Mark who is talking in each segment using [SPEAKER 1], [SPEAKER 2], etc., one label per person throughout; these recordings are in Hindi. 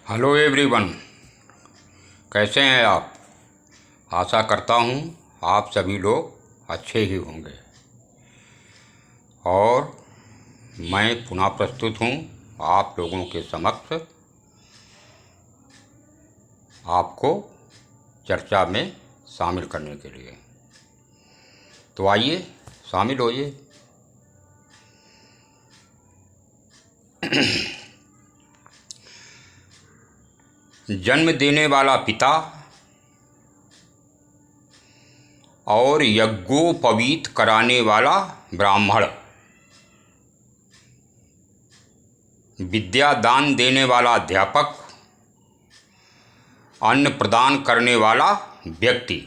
[SPEAKER 1] हेलो एवरीवन, कैसे हैं आप। आशा करता हूँ आप सभी लोग अच्छे ही होंगे। और मैं पुनः प्रस्तुत हूँ आप लोगों के समक्ष आपको चर्चा में शामिल करने के लिए। तो आइए शामिल होइए। जन्म देने वाला पिता और यज्ञोपवीत कराने वाला ब्राह्मण, विद्या दान देने वाला अध्यापक, अन्न प्रदान करने वाला व्यक्ति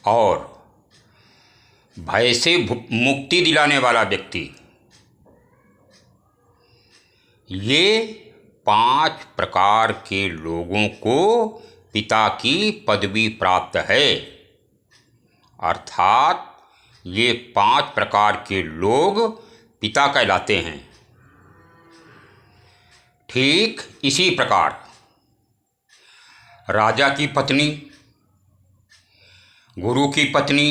[SPEAKER 1] और भय से मुक्ति दिलाने वाला व्यक्ति, ये 5 प्रकार के लोगों को पिता की पदवी प्राप्त है। अर्थात ये 5 प्रकार के लोग पिता कहलाते हैं। ठीक इसी प्रकार राजा की पत्नी, गुरु की पत्नी,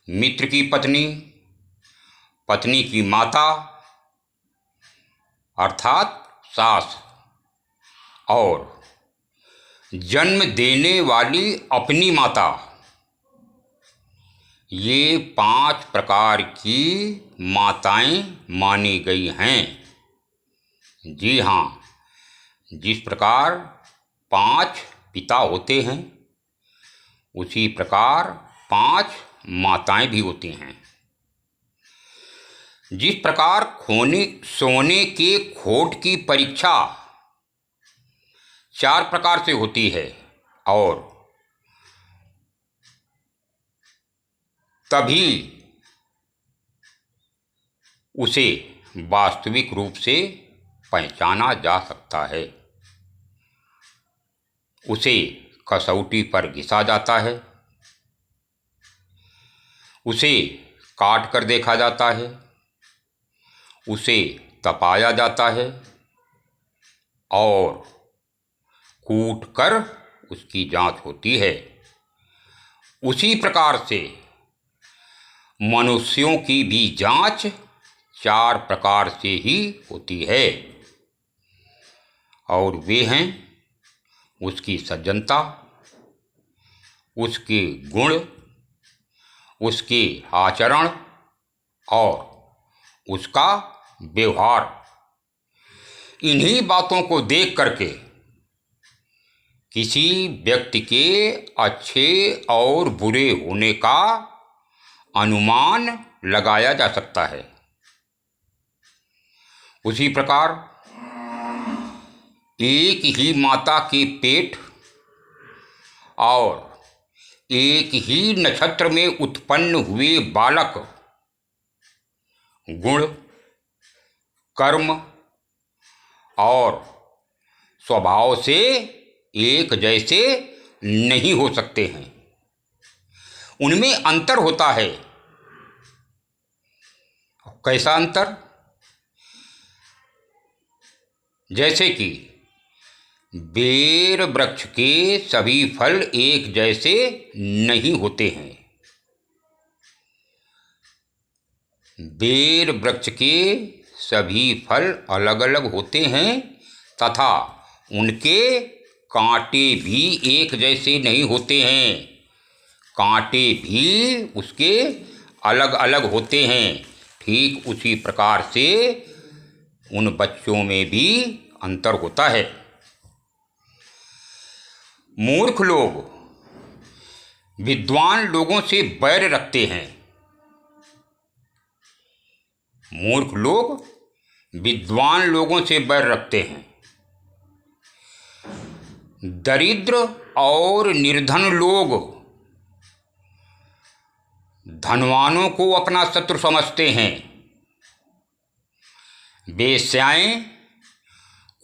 [SPEAKER 1] मित्र की पत्नी, पत्नी की माता अर्थात सास और जन्म देने वाली अपनी माता, ये 5 प्रकार की माताएं मानी गई हैं। जी हाँ, जिस प्रकार 5 पिता होते हैं उसी प्रकार 5 माताएं भी होती हैं। जिस प्रकार सोने के खोट की परीक्षा 4 प्रकार से होती है और तभी उसे वास्तविक रूप से पहचाना जा सकता है। उसे कसौटी पर घिसा जाता है, उसे काट कर देखा जाता है, उसे तपाया जाता है और कूट कर उसकी जांच होती है। उसी प्रकार से मनुष्यों की भी जांच 4 प्रकार से ही होती है और वे हैं उसकी सज्जनता, उसके गुण, उसके आचरण और उसका व्यवहार। इन्हीं बातों को देख करके किसी व्यक्ति के अच्छे और बुरे होने का अनुमान लगाया जा सकता है। उसी प्रकार एक ही माता के पेट और एक ही नक्षत्र में उत्पन्न हुए बालक गुण, कर्म और स्वभाव से एक जैसे नहीं हो सकते हैं। उनमें अंतर होता है। कैसा अंतर? जैसे कि बेर वृक्ष के सभी फल एक जैसे नहीं होते हैं। बेर वृक्ष के सभी फल अलग अलग होते हैं तथा उनके कांटे भी एक जैसे नहीं होते हैं। कांटे भी उसके अलग अलग होते हैं। ठीक उसी प्रकार से उन बच्चों में भी अंतर होता है। मूर्ख लोग विद्वान लोगों से बैर रखते हैं। मूर्ख लोग विद्वान लोगों से बैर रखते हैं। दरिद्र और निर्धन लोग धनवानों को अपना शत्रु समझते हैं। वेश्याएं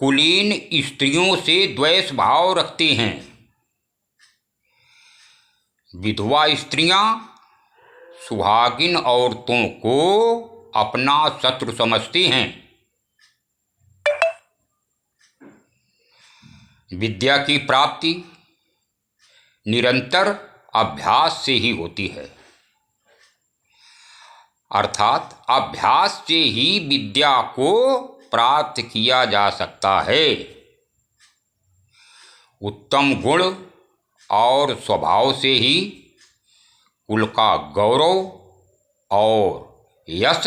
[SPEAKER 1] कुलीन स्त्रियों से द्वेष भाव रखती हैं। विधवा स्त्रियां सुहागिन औरतों को अपना शत्रु समझती हैं। विद्या की प्राप्ति निरंतर अभ्यास से ही होती है, अर्थात अभ्यास से ही विद्या को प्राप्त किया जा सकता है। उत्तम गुण और स्वभाव से ही कुल का गौरव और यश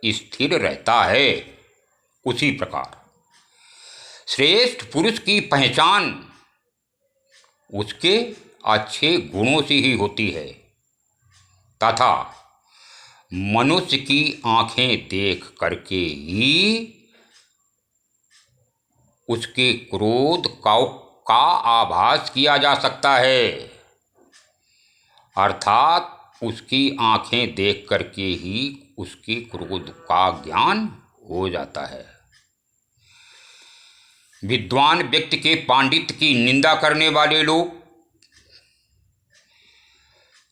[SPEAKER 1] स्थिर रहता है। उसी प्रकार श्रेष्ठ पुरुष की पहचान उसके अच्छे गुणों से ही होती है तथा मनुष्य की आंखें देख करके ही उसके क्रोध का आभास किया जा सकता है, अर्थात उसकी आंखें देख करके ही उसके क्रोध का ज्ञान हो जाता है। विद्वान व्यक्ति के पांडित्य की निंदा करने वाले लोग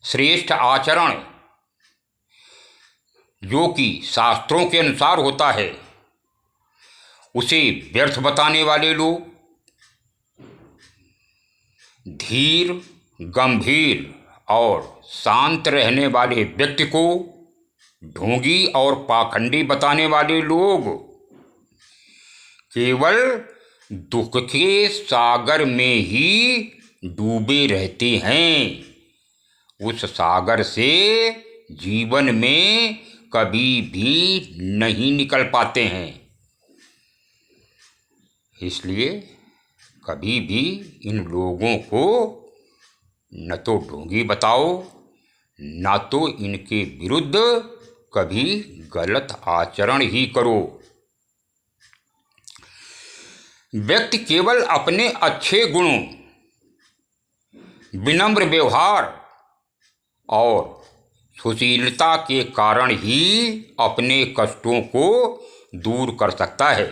[SPEAKER 1] श्रेष्ठ आचरण जो कि शास्त्रों के अनुसार होता है उसे व्यर्थ बताने वाले लोग, धीर, गंभीर और शांत रहने वाले व्यक्ति को ढोंगी और पाखंडी बताने वाले लोग केवल दुख के सागर में ही डूबे रहते हैं, उस सागर से जीवन में कभी भी नहीं निकल पाते हैं। इसलिए कभी भी इन लोगों को न तो ढोंगी बताओ, न तो इनके विरुद्ध कभी गलत आचरण ही करो। व्यक्ति केवल अपने अच्छे गुणों, विनम्र व्यवहार और सुशीलता के कारण ही अपने कष्टों को दूर कर सकता है,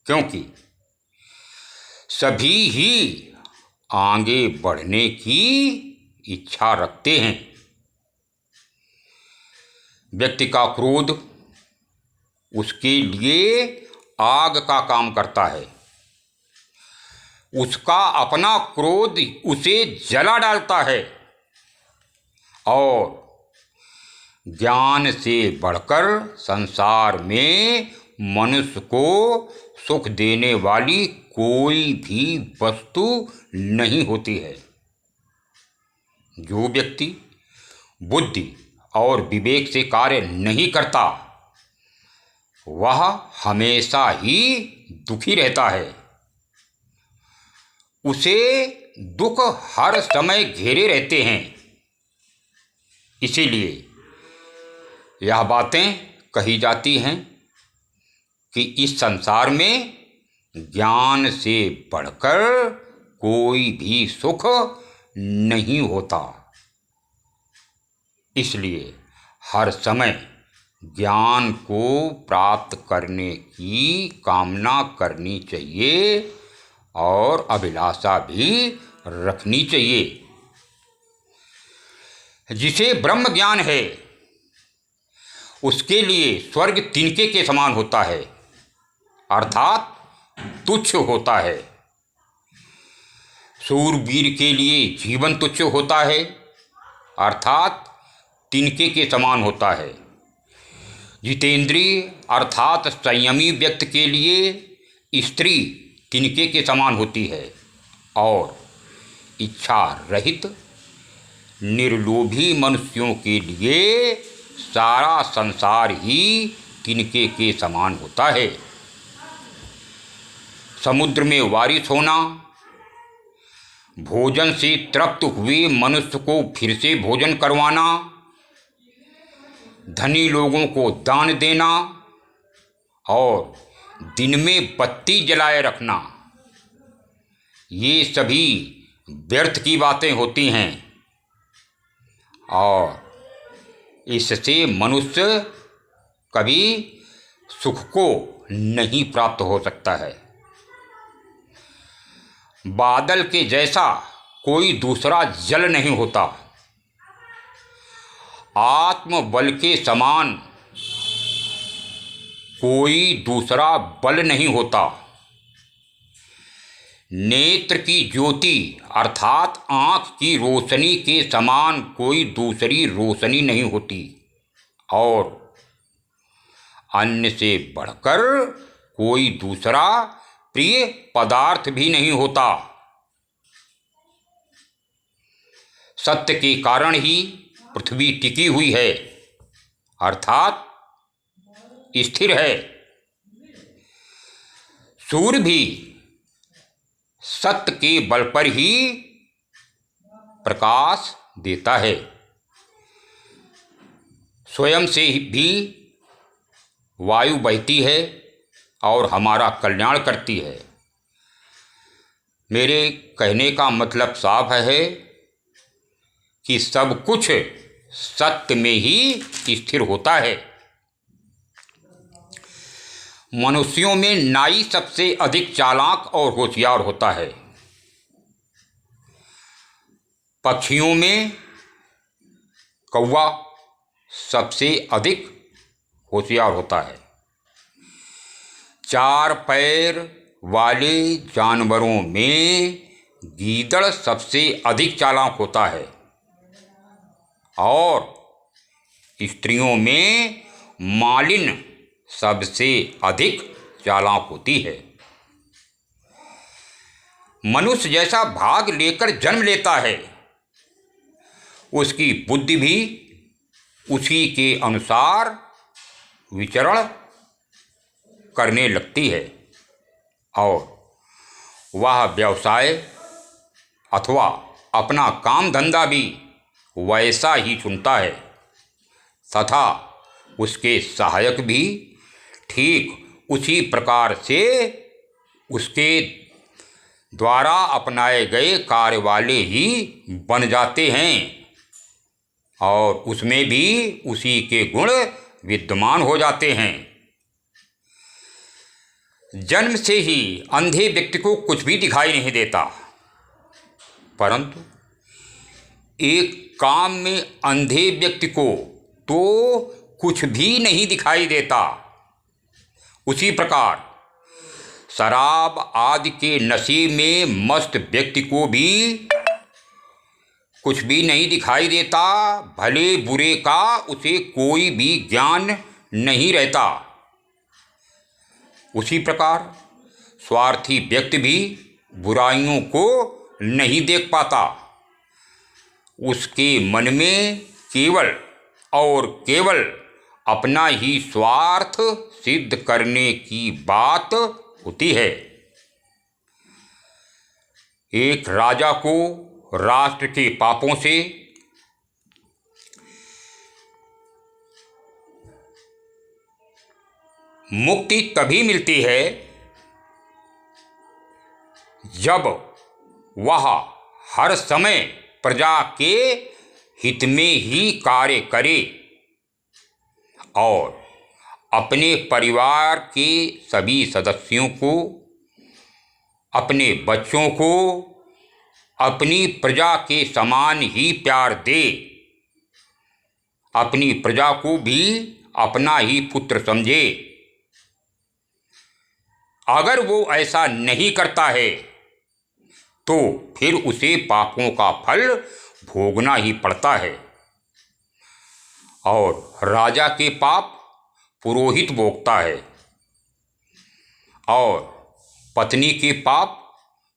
[SPEAKER 1] क्योंकि सभी ही आगे बढ़ने की इच्छा रखते हैं। व्यक्ति का क्रोध उसके लिए आग का काम करता है, उसका अपना क्रोध उसे जला डालता है और ज्ञान से बढ़कर संसार में मनुष्य को सुख देने वाली कोई भी वस्तु नहीं होती है। जो व्यक्ति बुद्धि और विवेक से कार्य नहीं करता वह हमेशा ही दुखी रहता है, उसे दुख हर समय घेरे रहते हैं। इसीलिए यह बातें कही जाती हैं कि इस संसार में ज्ञान से बढ़कर कोई भी सुख नहीं होता। इसलिए हर समय ज्ञान को प्राप्त करने की कामना करनी चाहिए और अभिलाषा भी रखनी चाहिए। जिसे ब्रह्म ज्ञान है उसके लिए स्वर्ग तिनके के समान होता है, अर्थात तुच्छ होता है। शूरवीर के लिए जीवन तुच्छ होता है, अर्थात तिनके के समान होता है। जितेंद्रिय अर्थात संयमी व्यक्ति के लिए स्त्री तिनके के समान होती है और इच्छा रहित निर्लोभी मनुष्यों के लिए सारा संसार ही तिनके के समान होता है। समुद्र में वारिश होना, भोजन से तृप्त हुए मनुष्य को फिर से भोजन करवाना, धनी लोगों को दान देना और दिन में बत्ती जलाए रखना, ये सभी व्यर्थ की बातें होती हैं और इससे मनुष्य कभी सुख को नहीं प्राप्त हो सकता है। बादल के जैसा कोई दूसरा जल नहीं होता, आत्मबल के समान कोई दूसरा बल नहीं होता। नेत्र की ज्योति अर्थात आँख की रोशनी के समान कोई दूसरी रोशनी नहीं होती और अन्न से बढ़कर कोई दूसरा प्रिय पदार्थ भी नहीं होता। सत्य के कारण ही पृथ्वी टिकी हुई है अर्थात स्थिर है। सूर्य भी सत्य के बल पर ही प्रकाश देता है। स्वयं से भी वायु बहती है और हमारा कल्याण करती है। मेरे कहने का मतलब साफ है कि सब कुछ सत्य में ही स्थिर होता है। मनुष्यों में नाई सबसे अधिक चालाक और होशियार होता है। पक्षियों में कौवा सबसे अधिक होशियार होता है। चार पैर वाले जानवरों में गीदड़ सबसे अधिक चालाक होता है और स्त्रियों में मालिन सबसे अधिक चालाक होती है। मनुष्य जैसा भाग लेकर जन्म लेता है उसकी बुद्धि भी उसी के अनुसार विचरण करने लगती है और वह व्यवसाय अथवा अपना काम धंधा भी वैसा ही चुनता है तथा उसके सहायक भी ठीक उसी प्रकार से उसके द्वारा अपनाए गए कार्य वाले ही बन जाते हैं और उसमें भी उसी के गुण विद्यमान हो जाते हैं। जन्म से ही अंधे व्यक्ति को कुछ भी दिखाई नहीं देता, परंतु एक काम में अंधे व्यक्ति को तो कुछ भी नहीं दिखाई देता। उसी प्रकार शराब आदि के नशे में मस्त व्यक्ति को भी कुछ भी नहीं दिखाई देता, भले बुरे का उसे कोई भी ज्ञान नहीं रहता। उसी प्रकार स्वार्थी व्यक्ति भी बुराइयों को नहीं देख पाता। उसके मन में केवल और केवल अपना ही स्वार्थ सिद्ध करने की बात होती है। एक राजा को राष्ट्र के पापों से मुक्ति तभी मिलती है जब वह हर समय प्रजा के हित में ही कार्य करे और अपने परिवार के सभी सदस्यों को, अपने बच्चों को अपनी प्रजा के समान ही प्यार दे, अपनी प्रजा को भी अपना ही पुत्र समझे। अगर वो ऐसा नहीं करता है तो फिर उसे पापों का फल भोगना ही पड़ता है और राजा के पाप पुरोहित भोगता है और पत्नी के पाप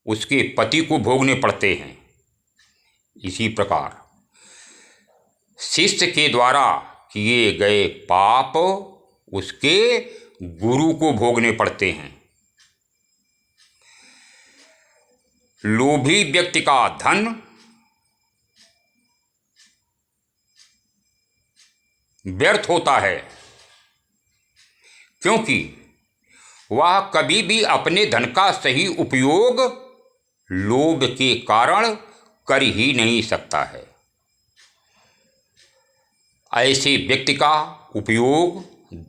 [SPEAKER 1] उसके पति को भोगने पड़ते हैं। इसी प्रकार शिष्य के द्वारा किए गए पाप उसके गुरु को भोगने पड़ते हैं। लोभी व्यक्ति का धन व्यर्थ होता है क्योंकि वह कभी भी अपने धन का सही उपयोग लोभ के कारण कर ही नहीं सकता है। ऐसे व्यक्ति का उपयोग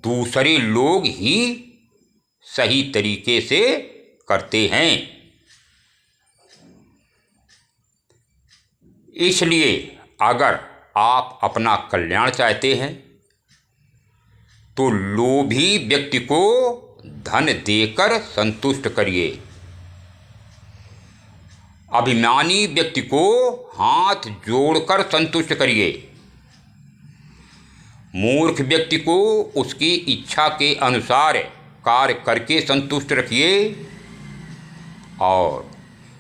[SPEAKER 1] दूसरे लोग ही सही तरीके से करते हैं। इसलिए अगर आप अपना कल्याण चाहते हैं तो लोभी व्यक्ति को धन देकर संतुष्ट करिए अभिमानी व्यक्ति को हाथ जोड़कर संतुष्ट करिए। मूर्ख व्यक्ति को उसकी इच्छा के अनुसार कार्य करके संतुष्ट रखिए और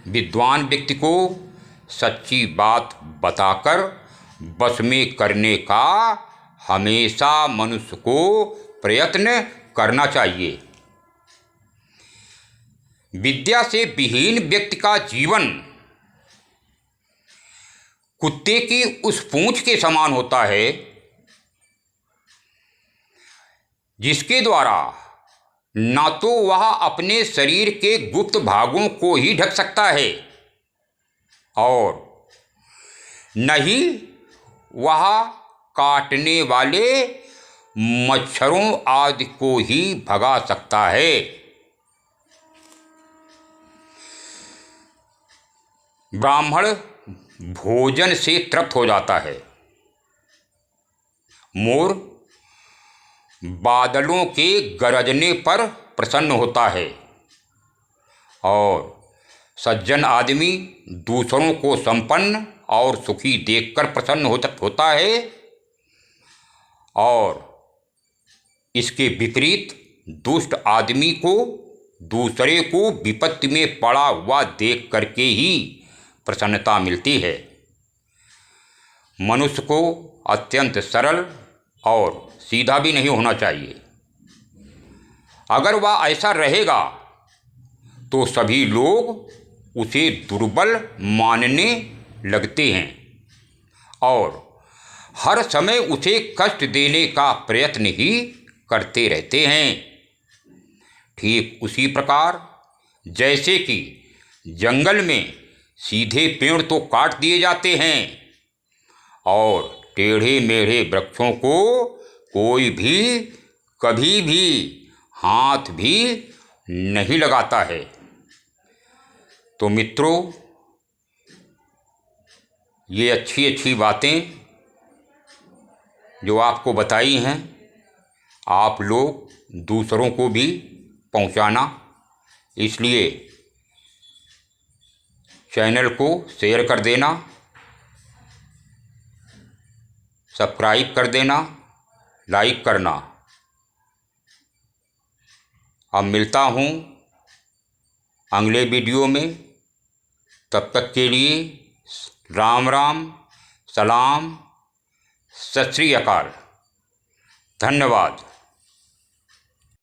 [SPEAKER 1] विद्वान व्यक्ति को सच्ची बात बताकर वश में करने का हमेशा मनुष्य को प्रयत्न करना चाहिए। विद्या से विहीन व्यक्ति का जीवन कुत्ते की उस पूंछ के समान होता है जिसके द्वारा ना तो वह अपने शरीर के गुप्त भागों को ही ढक सकता है और न ही वह काटने वाले मच्छरों आदि को ही भगा सकता है। ब्राह्मण भोजन से तृप्त हो जाता है। मोर बादलों के गरजने पर प्रसन्न होता है और सज्जन आदमी दूसरों को संपन्न और सुखी देखकर प्रसन्न होता है और इसके विपरीत दुष्ट आदमी को दूसरे को विपत्ति में पड़ा हुआ देख करके ही प्रसन्नता मिलती है। मनुष्य को अत्यंत सरल और सीधा भी नहीं होना चाहिए। अगर वह ऐसा रहेगा तो सभी लोग उसे दुर्बल मानने लगते हैं और हर समय उसे कष्ट देने का प्रयत्न ही करते रहते हैं। ठीक उसी प्रकार जैसे कि जंगल में सीधे पेड़ तो काट दिए जाते हैं और टेढ़े मेढ़े वृक्षों को कोई भी कभी भी हाथ भी नहीं लगाता है। तो मित्रों, ये अच्छी अच्छी बातें जो आपको बताई हैं आप लोग दूसरों को भी पहुंचाना, इसलिए चैनल को शेयर कर देना, सब्सक्राइब कर देना, लाइक करना। अब मिलता हूँ अगले वीडियो में। तब तक के लिए राम राम, सलाम, सत श्री अकाल, धन्यवाद।